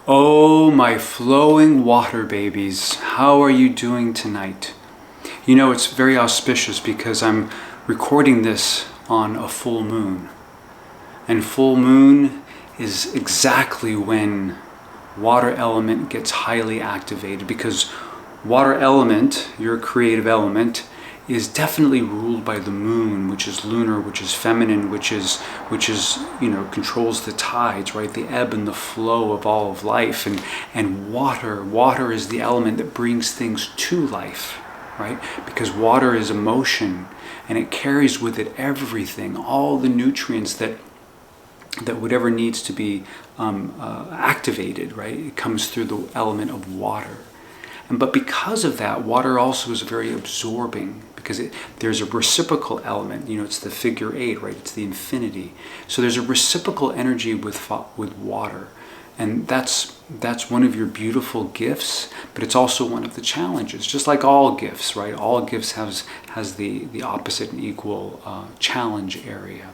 Oh, my flowing water babies, how are you doing tonight? You know, it's very auspicious because I'm recording this on a full moon. And full moon is exactly when water element gets highly activated, because water element, your creative element, is definitely ruled by the moon, which is lunar, which is feminine, which is controls the tides, right? The ebb and the flow of all of life. And water is the element that brings things to life, right? Because water is emotion, and it carries with it everything, all the nutrients that whatever needs to be activated, right? It comes through the element of water. But because of that, water also is very absorbing, because there's a reciprocal element. You know, it's the figure 8, right? It's the infinity. So there's a reciprocal energy with water. And that's one of your beautiful gifts, but it's also one of the challenges. Just like all gifts, right? All gifts has the opposite and equal challenge area.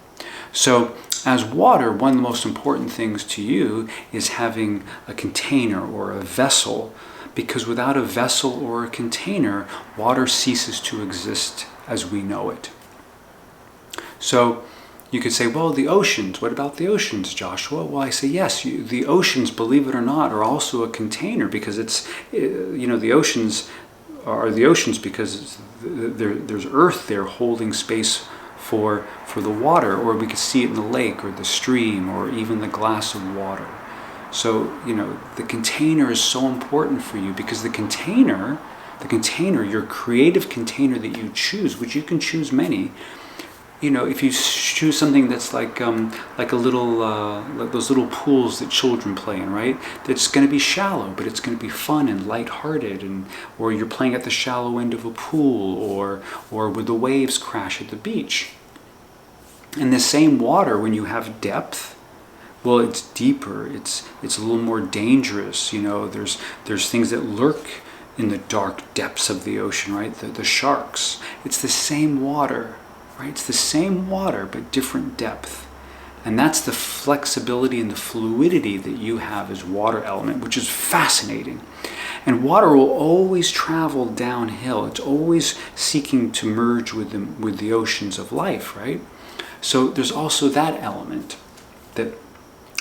So as water, one of the most important things to you is having a container or a vessel, because without a vessel or a container, water ceases to exist as we know it. So you could say, well, the oceans, what about the oceans, Joshua? Well, I say, yes, the oceans, believe it or not, are also a container, because the oceans are the oceans because there's earth there holding space for the water, or we could see it in the lake or the stream or even the glass of water. So, the container is so important for you, because the container, your creative container that you choose, which you can choose many, if you choose something that's like a little, like those little pools that children play in, right? That's going to be shallow, but it's going to be fun and lighthearted, or you're playing at the shallow end of a pool, or where the waves crash at the beach. And the same water, when you have depth, well, it's deeper. It's a little more dangerous. There's things that lurk in the dark depths of the ocean, right? The sharks. It's the same water, right? It's the same water, but different depth. And that's the flexibility and the fluidity that you have as water element, which is fascinating. And water will always travel downhill. It's always seeking to merge with the oceans of life, right? So there's also that element, that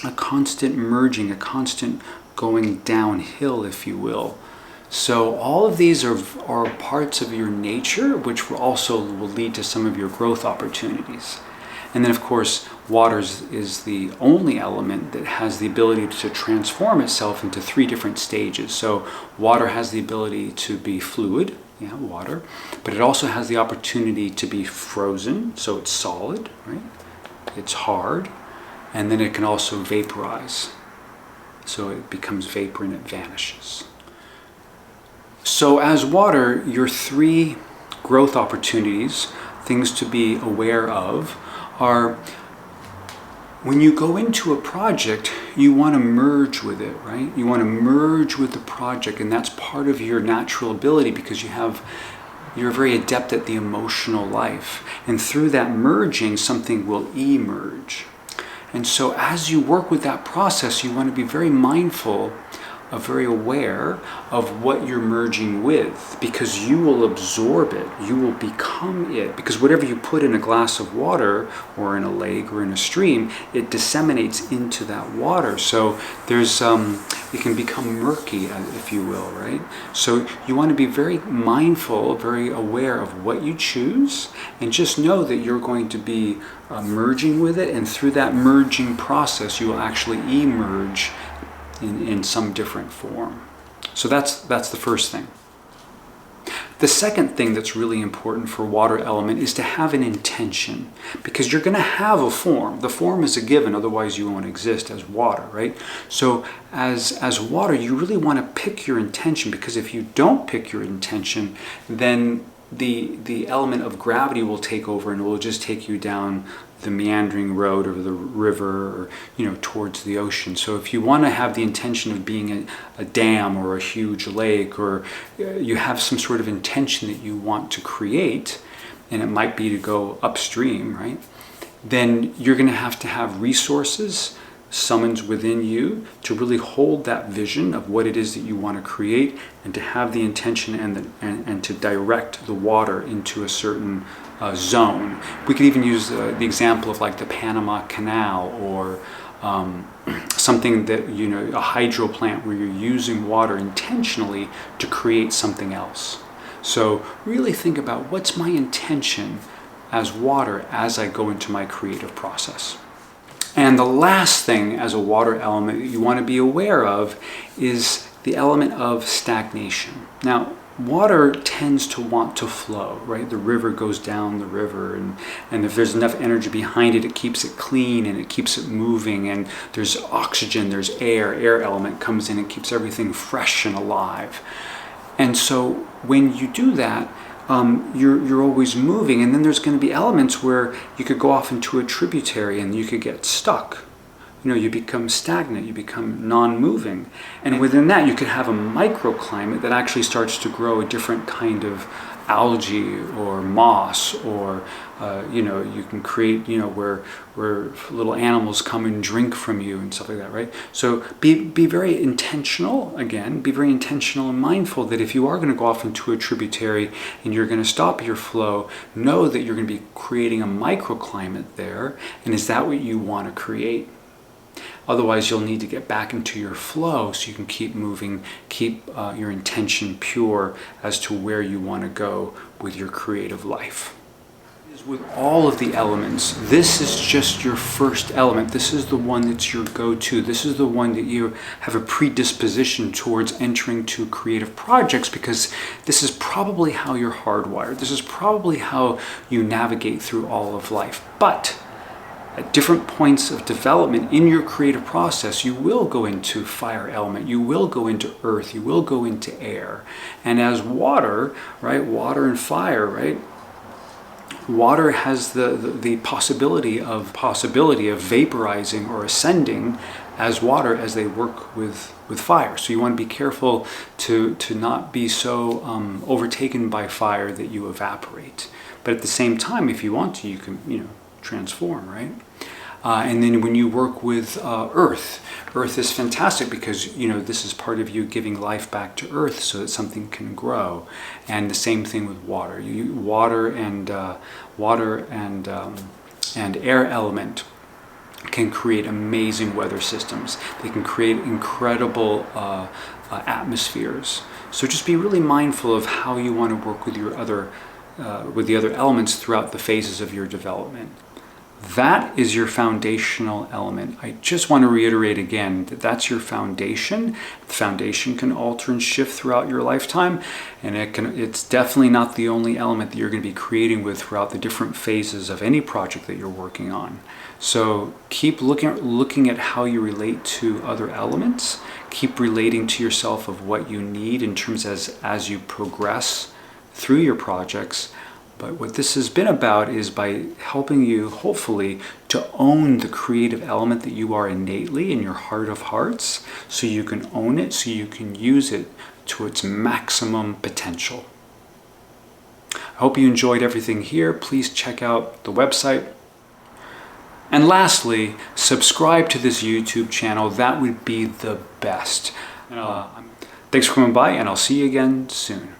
a constant merging, a constant going downhill, if you will. So all of these are parts of your nature, which also will lead to some of your growth opportunities. And then, of course, water is the only element that has the ability to transform itself into 3 different stages. So water has the ability to be fluid, water, but it also has the opportunity to be frozen, so it's solid, right? It's hard. And then it can also vaporize. So it becomes vapor and it vanishes. So as water, your 3 growth opportunities, things to be aware of, are when you go into a project, you want to merge with it, right? You want to merge with the project, and that's part of your natural ability, because you're very adept at the emotional life. And through that merging, something will emerge. And so as you work with that process, you want to be very mindful, very aware of what you're merging with, because you will absorb it, you will become it, because whatever you put in a glass of water or in a lake or in a stream, it disseminates into that water. So there's it can become murky, if you will, right? So you want to be very mindful, very aware of what you choose, and just know that you're going to be merging with it, and through that merging process, you will actually emerge in some different form. So that's the first thing. The second thing that's really important for water element is to have an intention, because you're going to have a form. The form is a given, otherwise you won't exist as water, right? So as water, you really want to pick your intention, because if you don't pick your intention, then the element of gravity will take over, and it will just take you down the meandering road or the river, or towards the ocean. So if you want to have the intention of being a dam or a huge lake, or you have some sort of intention that you want to create, and it might be to go upstream, right? Then you're going to have resources summons within you to really hold that vision of what it is that you want to create, and to have the intention and to direct the water into a certain zone. We could even use the example of like the Panama Canal, or something that, you know, a hydro plant where you're using water intentionally to create something else. So really think about, what's my intention as water as I go into my creative process. And the last thing as a water element that you want to be aware of is the element of stagnation. Now, water tends to want to flow, right? The river goes down the river, and if there's enough energy behind it, it keeps it clean and it keeps it moving, and there's oxygen, there's air element comes in and keeps everything fresh and alive. And so when you do that, you're always moving, and then there's going to be elements where you could go off into a tributary and you could get stuck. You know, you become stagnant, you become non-moving. And within that, you could have a microclimate that actually starts to grow a different kind of algae or moss, or you know, you can create, you know, where little animals come and drink from you and stuff like that, right? So be very intentional, again, be very intentional and mindful that if you are going to go off into a tributary and you're going to stop your flow, know that you're going to be creating a microclimate there, and is that what you want to create? Otherwise, you'll need to get back into your flow so you can keep moving, keep your intention pure as to where you want to go with your creative life. With all of the elements, this is just your first element. This is the one that's your go-to. This is the one that you have a predisposition towards entering to creative projects, because this is probably how you're hardwired. This is probably how you navigate through all of life. But at different points of development in your creative process, you will go into fire element, you will go into earth, you will go into air. And as water, right, water and fire, right, water has the possibility of vaporizing or ascending as water as they work with fire. So you want to be careful to not be so overtaken by fire that you evaporate. But at the same time, if you want to, you can, you know, transform, right? And then when you work with earth is fantastic, because, you know, this is part of you giving life back to earth so that something can grow. And the same thing with water. Water and air element can create amazing weather systems. They can create incredible atmospheres. So just be really mindful of how you want to work with your with the other elements throughout the phases of your development. That is your foundational element. I just want to reiterate again that that's your foundation. The foundation can alter and shift throughout your lifetime, and it's definitely not the only element that you're going to be creating with throughout the different phases of any project that you're working on. So keep looking at how you relate to other elements. Keep relating to yourself of what you need in terms as you progress through your projects. But what this has been about is by helping you, hopefully, to own the creative element that you are innately in your heart of hearts, so you can own it, so you can use it to its maximum potential. I hope you enjoyed everything here. Please check out the website. And lastly, subscribe to this YouTube channel. That would be the best. Thanks for coming by, and I'll see you again soon.